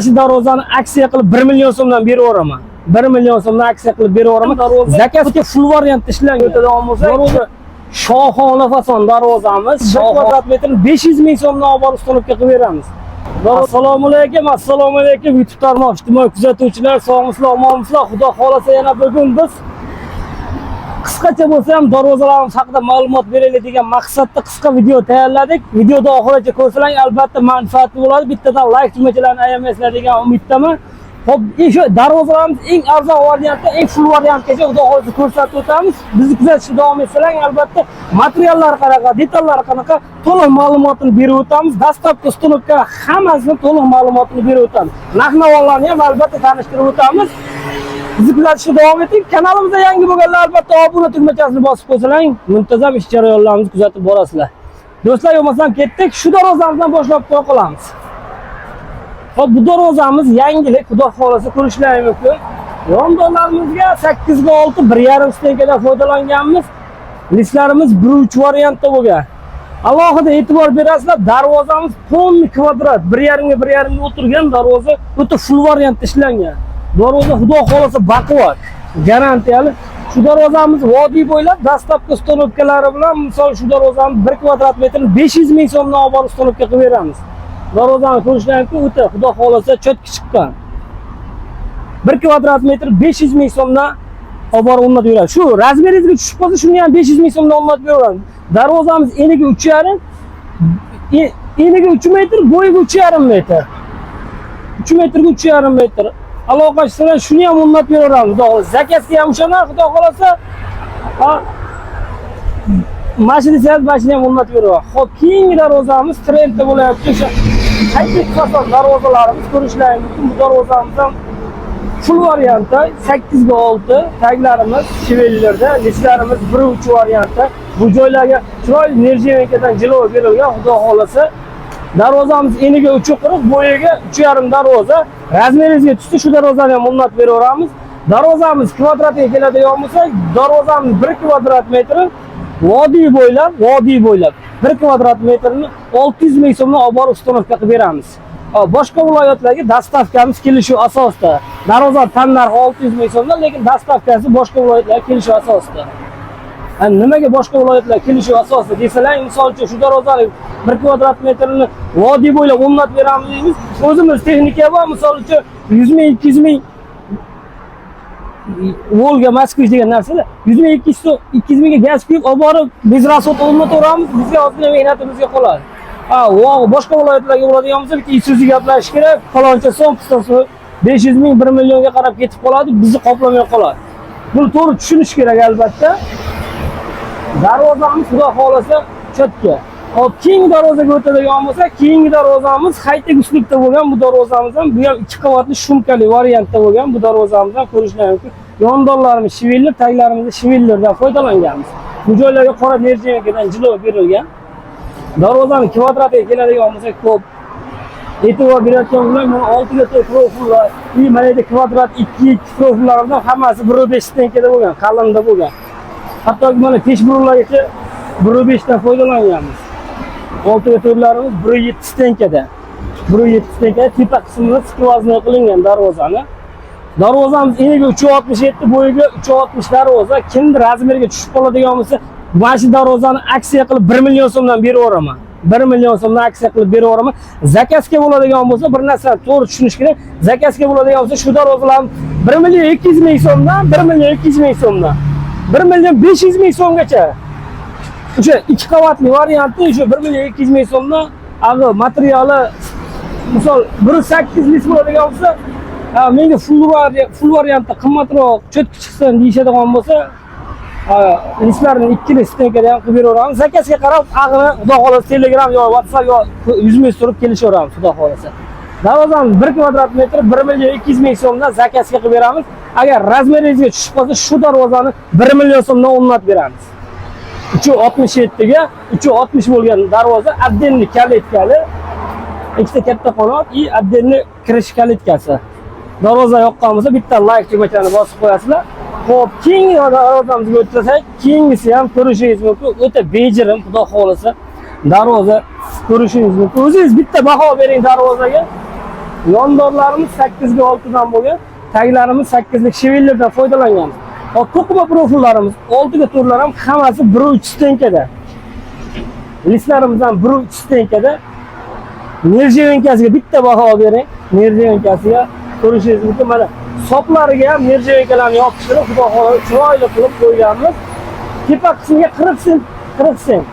Shu darvozani aksiya qilib 1 million so'mdan beraveraman. 1 million so'mdan aksiya qilib beraveraman. Zakazga full variantda ishlangan o'tadigan bo'lsa, shohona fason darvozamiz. 1 kvadrat metr 500 ming so'mdan olib borib ustunovka qilib beramiz. Assalomu alaykum, assalomu alaykum YouTube tarmoq ijtimoiy kuzatuvchilar, sog'misizlar, omonmisizlar? Xudo xolasa yana bugun biz qisqacha bo'lsa ham darvozalarimiz haqida ma'lumot beraylik degan maqsadda qisqa video tayyorladik. Videoni oxirigacha ko'rsalar albatta manfaatli bo'ladi. Bittadan like tugmachalarini ayamaysizlar degan umiddaman. Xo'p, shu darvozalarimiz eng arzon variantda, eng full variantgacha xudo xolasa ko'rsatib o'tamiz. Bizni kuzatishda davom etsalar albatta materiallar qanaqa, detallar qanaqa to'liq ma'lumotini berib o'tamiz. Dastlabki ustunovka hammasini to'liq ma'lumotini berib o'tamiz. Narx-navolarni ham albatta tanishtirib o'tamiz. Bizni kuzatishda davom eting. Kanalimizga yangi bo'lganlar albatta obuna tugmachasini bosib qo'ysalar, muntazam ish jarayonlarimizni kuzatib borasizlar. Do'stlar, yo'lmasam ketdik. Shu darvozamizdan boshlab qo'ya qolamiz. Hop, bu darvozamiz yangilik, xudo xolasa ko'rishlaringiz mumkin. Yondonlarimizga 8 ga 6 1,5 stenkadan foydalanganmiz. Listlarimiz 1.3 variantda bo'lgan. Alohida e'tibor berasizlar, darvozamiz polni kvadrat, 1,5 ga 1,5 ga o'tirgan darvoza, o'ta full variantda ishlangan. Darvoza xudo xolasa baquvvat, garantiyali. Shu darvozamiz vodiy bo'ylab dastlabki ustunovkalari bilan, misol shu darvozamiz 1 kvadrat metr 500 ming so'mdan olib borib ustunovka qilib beramiz. Darvozani ko'rishlaringiz o'ta xudo xolasa chotki chiqqan. 1 kvadrat metr 500 ming so'mdan olib borib o'rnatib beramiz. Shu razmeringizga tushib qolsa, shuni ham 500 ming so'mdan o'rnatib beramiz. Darvozamiz eniga 3,5, eniga 3 metr, bo'yiga 3,5 metr. 3 metrga 3,5 metr. Aloqasi bilan shuni ham o'rnatib beramiz. Xudo xolasa zakazga ham o'shana, xudo xolasa mashinasiz mashina ham o'rnatib beramiz. Xo'p, keyingi darvozamiz trendda bo'layapti. O'sha qaytik fason darvozalarimiz ko'rishlaringiz mumkin. Bu darvozamiz ham full variantda 8 ga 6, taglarimiz shivellarda, listlarimiz 1.3 variantda. Bu joylarga chiroyli nerjevenkadan jilov berilgan, xudo xolasa. Darvozamiz eniga 3,40, bo'yiga 3,5 darvoza. Razmeringizga tushsa shu darvozani ham o'rnatib beraveramiz. Darvozamiz kvadratga keladigan bo'lsa, darvozamiz 1 kvadrat metr vodiy bo'ylab 1 kvadrat metrni 600 ming so'mdan olib borib ustunovka qilib beramiz. Boshqa viloyatlarga dastavkamiz kelishuv asosida. Darvoza tan narxi 600 ming so'mdan, lekin dastavkasi boshqa viloyatlarga kelishuv asosida. Nimaga boshqa viloyatlar kelishuv asosida desalar, misol uchun shu darvozani 1 kvadrat metrni vodiy bo'ylab o'rnatib beramiz deymiz. O'zimiz texnika bor, misol uchun 100 ming, 200 ming Volga, Moskvich degan narsalar 100 ming, 200 mingga gaz quyib olib borib biz rasot o'rnataveramiz, bizga ozgina mehnatimizga qoladi. Boshqa viloyatlarga bo'ladigan bo'lsa, bitta Isuzu gaplash kerak, faloncha so'm, pistasi 500 ming, 1 millionga qarab ketib qoladi, bizni qoplamay qoladi. Buni to'g'ri tushunish kerak albatta. Darvozamiz xudo xolasa chotga. Hop, keyingi darvozaga o'tadigan bo'lsa, keyingi darvozamiz haytek uslubda bo'lgan. Bu darvozamiz ham bu ham 2 qavatli shumkali variantda bo'lgan. Bu darvozamizdan ko'rishlaringiz mumkin. Yondonlarimiz shivellar, taglarimiz shivellardan foydalanganmiz. Bu joylarga qora nerjevenkadan jilov berilgan. Darvozaning kvadratiga keladigan bo'lsak, ko'p e'tibor berayotgan bilan mana 6 ga profillar, mana bu kvadrat 2 profillardan hammasi 1.5 stenkada bo'lgan, qalinda bo'lgan. Hatto mana peshburlargacha 1.5 dan foydalanganmiz. 6 ga to'rlarimiz 1.7 stenkada. 1.7 stenkada tepa qismini skvoznoy qilingan darvozani. Darvozamiz eniga 3,67, bo'yiga 3,60 darvoza. Kimdir razmeriga tushib qoladigan bo'lsa, mana shu darvozani aksiya qilib 1 million so'mdan beraveraman. 1 million so'mdan aksiya qilib beraveraman. Zakazga bo'ladigan bo'lsa, bir narsani to'g'ri tushunish kerak. Zakazga bo'ladigan bo'lsa, shu darvozalarni 1 million 200 ming so'mdan, 1 million 200 ming so'mdan, 1 million 500 ming so'mgacha. O'sha 2 qavatli variantda o'sha 1 million 200 ming so'mdan materiali misol 1.8 list bo'ladigan bo'lsa, menga full variantda qimmatroq chotki chiqsin deyishadigan bo'lsa, listlarni 2 listenkadan ham qilib beraveramiz. Zakazga qarab, ag'ini xudo xolasa Telegram yoki WhatsApp yoki yuzma-yuz turib kelishaveramiz, xudo xolasa. Darvozamiz 1 kvadrat metr 1 million 200 ming so'mdan zakazga qilib beramiz. Agar razmeringizga tushib qolsa, shu darvozani 1 million so'mdan o'rnatib beramiz. 367 ga 360 bo'lgan darvoza, отдельный kalitkali, ikkita katta qanot и отдельный kirish kalitkasi. Darvoza yoqqan bo'lsa, bitta like tugmachani bosib qo'yasizlar. Xo'p, keyingi darvozamizga o'tsak, keyingisi ham ko'rishingiz mumkin. O'ta bejirim, xudo xolasa darvoza ko'rishingiz mumkin. O'zingiz bitta baho bering darvozaga. Yondorlarimiz 8 ga 6 dan bo'lgan. Taglarimiz 8 lik shivillardan foydalangan. Hop, to'qima profillarimiz 6 ga turlar ham hammasi 1.3 tenkada. Listlarimiz ham 1.3 tenkada. Nerjevenkasiga bitta baho bering. Nerjevenkasiga ko'rishingiz mumkin. Mana soplariga ham nerjevenkalarni yopishtirib, xudo xohlasa chiroyli qilib qo'yganmiz. Tepa qismiga 40 sent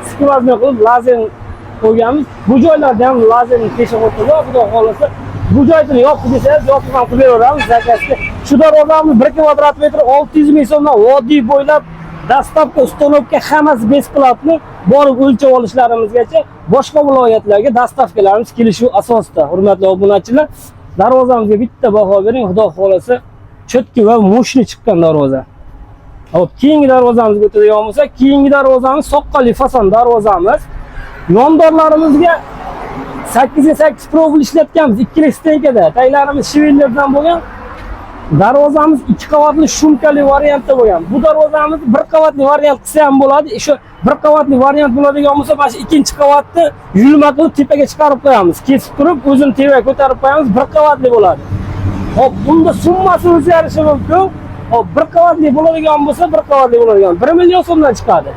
skvazna qilib lazer qo'yganmiz. Bu joylarda ham lazerni teshib o'tadi. Xudo xohlasa bu joyni yopib desangiz, yopib ham qilib beramiz zakazga. Shu darvozamiz 1 kvadrat metr 600 ming so'mdan vodiy bo'ylab dastavka, ustonovka hammasi besplatni borib o'lchab olishlarimizgacha boshqa viloyatlarga dastavkalarimiz kelishuv asosida. Hurmatli obunachilar, darvozamizga bitta baho bering, xudo xolasa chotki va mushni chiqqan darvoza. Hop, keyingi darvozamizga o'tadigan bo'lsak, keyingi darvozamiz soqqali fason darvozamiz. Yondorlarimizga 8 ga 8 profil ishlatganmiz, 2 stenkada. Taglarimiz shivillardan bo'lgan. Darvozamiz 2 qavatli shumkali variantda bo'lgan. Bu darvozamiz 1 qavatli variant qilsa ham bo'ladi. Shu 1 qavatli variant bo'ladigan bo'lsa, mana shu ikkinchi qavatni yulma qilib tepaga chiqarib qo'yamiz. Kesib turib, o'zini tepaga ko'tarib qo'yamiz, 1 qavatli bo'ladi. Hop, bunda summasi o'zgarishi mumkin. Hop, 1 qavatli bo'ladigan bo'lsa, 1 qavatli bo'ladigan 1 million so'mdan chiqadi.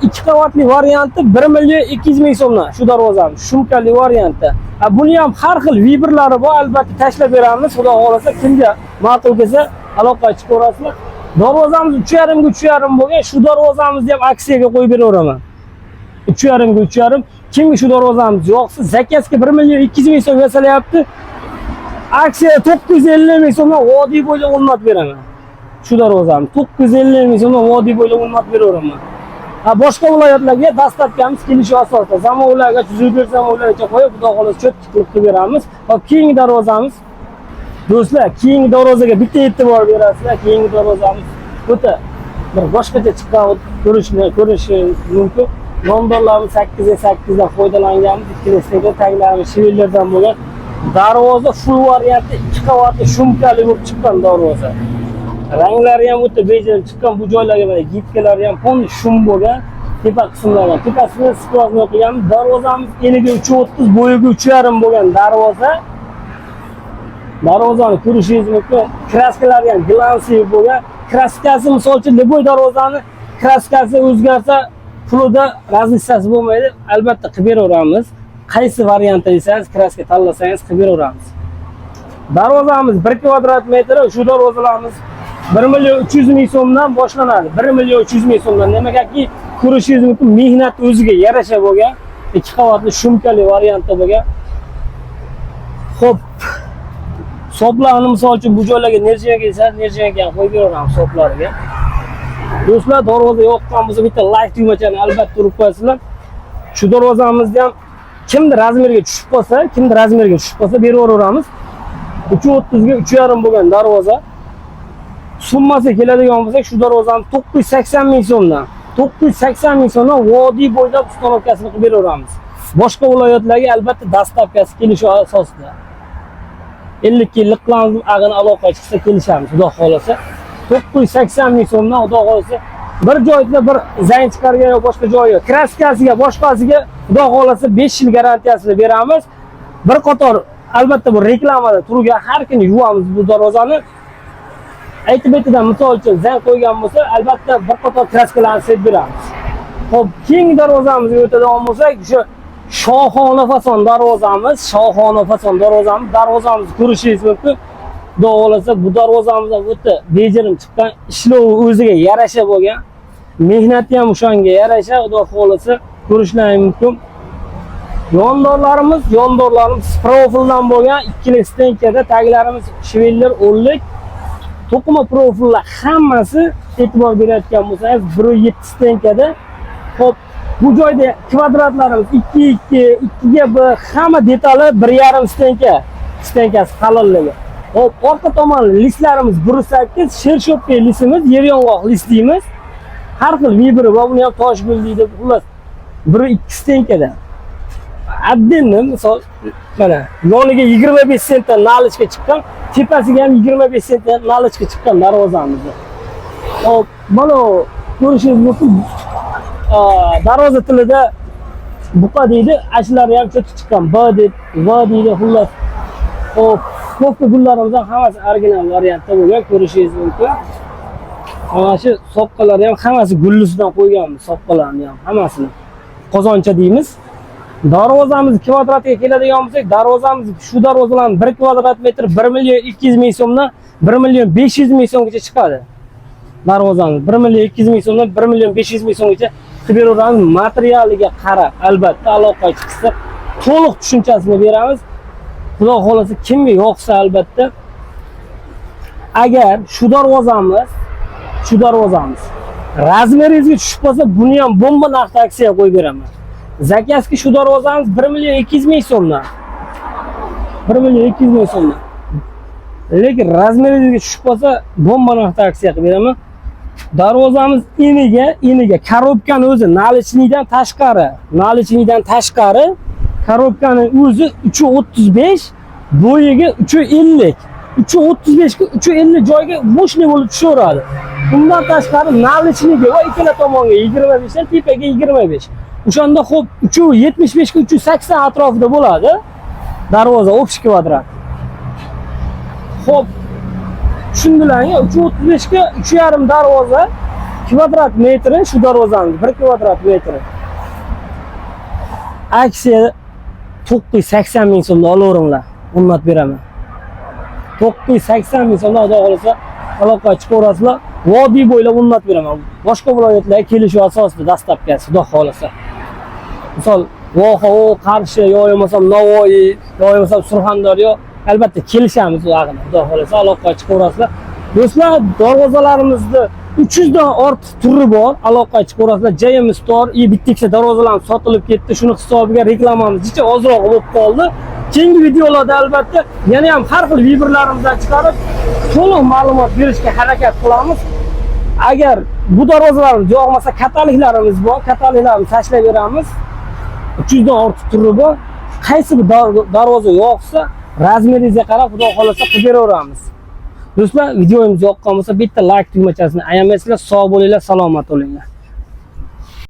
2 qavatli varianti 1 million 200 ming so'mdan shu darvozamiz, shumkali varianti. Buni ham har xil vibrlari bor, albatta tashlab beramiz. Xudo xolasa kimga ma'qul kelsa aloqa chiqib ko'rasizlar. Darvozamiz 3.5 ga 3.5 bo'lgan. Shu darvozamizni ham aksiyaga qo'yib beraveraman. 3.5 ga 3.5. Kimga shu darvozamiz yo'qsa, zakazga 1 million 200 ming so'm yasalyapti. Aksiya 950 ming so'mdan vodiy bo'ylab o'rnatib beraman. Shu darvozamiz 950 ming so'mdan vodiy bo'ylab o'rnatib beraveraman. Boshqa viloyatlarga dastavkamiz kelishi asosida zamonlarga tuzilgan zamonlarga qo'yib, xudo xolasa cho'tki qilib beramiz. Hop, keyingi darvozamiz. Do'stlar, keyingi darvozaga bitta e'tibor berasizlar. Keyingi darvozamiz o'ta bir boshqacha chiqqan ko'rish mumkin. Yondorlarimiz 8 ga 8 dan foydalanganmiz. Ikkilasida taglarimiz shivillardan bo'lgan. Darvoza full variantda 2 qavatli shumkali bo'lib chiqqan darvoza. Ranglari ham o'ta bejirim chiqqan. Bu joylarga mana gitkalari ham pon shum bo'lgan. Tepa qismlari, tepasini skvazna qilganmiz. Darvozamiz eniga 3.30, bo'yiga 3.5 bo'lgan darvoza. Darvozani ko'rishingiz mumkin. Kraskalari ham glansiy bo'lgan. Kraskasi misol uchun Leboy darvozani kraskasi o'zgarsa, pulida razlitsasi bo'lmaydi. Albatta qilib beraveramiz. Qaysi variantda desangiz, kraska tanlasangiz qilib beraveramiz. Darvozamiz 1 kvadrat metr, shu darvozalarimiz 1 million 300 ming so'mdan boshlanadi. 1 million 300 ming so'mdan. Demakki, ko'rishingiz mumkin, mehnat o'ziga yarasha bo'lgan, 2 qavatli shumkali variantda bo'lgan. Xo'p. Soplarni misol uchun bu joylarga nerjiyaga kelsa, nerjiyaga ham qo'yib beraveramiz soplariga. Do'stlar, darvoza yoqqan bo'lsa, bitta like tugmachani albatta urib qo'yasizlar. Shu darvozamizni ham kimdir razmeriga tushib qolsa, beraveramiz. 3.30 ga 3.5 bo'lgan darvoza. Summasi keladigan bo'lsak, shu darvozani 980 ming so'mdan. 980 ming so'mdan vodiy bo'ylab ustonovkasini qilib beraveramiz. Boshqa viloyatlarga albatta dastavkasi kelishi asosida. 50 yillik qilamiz, ag'in aloqa chiqsa kelishamiz, xudo xolasa. 980 ming so'mdan, xudo xolasa, bir joyda bir zayn chiqargan yoki boshqa joyi, kraskasiga, boshqasiga xudo xolasa 5 yil garantiyasini beramiz. Bir qator albatta bu reklamada turgan har kuni yuvamiz bu darvozani. Aytib aytdan misol uchun zayn qo'ygan bo'lsa, albatta bir qator kraskalarni sepib beramiz. Xo'p, keyingi darvozamizga o'tadigan bo'lsak, shu Shohona fason darvozamiz, darvozamizni ko'rishingiz mumkin. Xudo xolasa, bu darvozamiz o'ta bejirim chiqqan, ishlovi o'ziga yarasha bo'lgan, mehnati ham o'shanga yarasha, xudo xolasa ko'rishlaringiz mumkin. Yondorlarimiz profildan bo'lgan, 2 stenkada, taglarimiz shivillar o'nlik. To'qima profillar hammasi e'tibor berayotgan bo'lsangiz 1.7 stenkada. Xo'p, bu joyda kvadratlarimiz 2 ga hamma detali 1.5 stenkasi qalinligi. Hop, orqa tomon listlarimiz 1.8, shershopli listimiz, yer yong'oq listimiz. Har xil vibri va buni ham tosh gul deydi. Xullas 1.2 stenkada. Addinni misol mana yoniga 25 sentdan nalichga chiqqan, tepasiga ham 25 sentdan nalichga chiqqan darvozamizni. Hop, mana ko'rishingiz mumkin. Darvoza tilida buqa deydi, ashlari ham cho'tib chiqqan. B deydi, xullas Hop, ko'pka gullarimizdan hammasi original variantda bo'lgan, ko'rishingiz mumkin. Mana shu soqqalari ham hammasi gullusidan qo'yganmiz, soqqalarni ham hammasini. Qozoncha deymiz. Darvozamiz kvadratga keladigan bo'lsak, darvozamiz shu darvozalarning 1 kvadrat metr 1 million 200 ming so'mdan 1 million 500 ming so'mgacha chiqadi. Darvozamiz 1 million 200 ming so'mdan 1 million 500 ming so'mgacha qilib beramiz. Materialiga qarab, albatta aloqaga chiqsa to'liq tushunchasini beramiz. Xudo xolasa kimga yoqsa albatta. Agar shu darvozamiz razmeringizga tushib qolsa, buni ham bomba narxda aksiya qo'yib beraman. Zakazki shu darvozamiz 1 million 200 ming so'mdan. 1 million 200 ming so'mdan. Lekin razmeringizga tushib qolsa, bomba narxda aksiya qilib beraman. Darvozamiz eniga korobkani o'zi nalichnidan tashqari, korobkaning o'zi 3.35, bo'yiga 3.50. 3.35 ga 3.50 joyga mo'shli bo'lib tushaveradi. Bundan tashqari nalichniga va ikkala tomonga 25 dan tepaga 25. O'shanda xo'p 3.75 ga 3.80 atrofida bo'ladi. Darvoza общий kvadrat. Xo'p, tushundilarmi? 3.35 ga 3.5 darvoza kvadrat metri shu darvozamiz 1 kvadrat metri. Aksiya 980 ming so'mda olaveringlar. O'rnatib beraman. 980 ming so'mdan xudo xolasa aloqaga chiqaverasizlar. Vodiy bo'ylab o'rnatib beraman. Boshqa viloyatlarga kelishuv asosida dastlabkasi xudo xolasa. Misol Voha, Qarshi yoki bo'lmasam Navoiy yoki bo'lmasam Surxondaryo albatta kelishamiz u haqida. Xudo xolasa aloqaga chiqaverasizlar. Do'stlar, darvozalarimizda 300 dan ortiq turi bor. Aloqaga chiqaverasizlar. JM Store, bitta darvozalarimiz sotilib ketdi. Shuni hisobiga reklamamiz jicha ozroq bo'lib qoldi. Keyingi videolarda albatta yana ham har xil vibrlarimizdan chiqarib to'liq ma'lumot berishga harakat qilamiz. Agar bu darvozalarimiz yo'qmasa, kataliklarimiz bor. Kataliklarni tashlab beramiz. 300 dan ortiq turi bor. Qaysi bir darvoza yo'qsa, razmeringizga qarab xudo xolasa qilib beraveramiz. Do'stlar, videomiz yoqqan bo'lsa, bitta like tugmachasini ayamaysizlar. Sog' bo'linglar, salomat bo'linglar.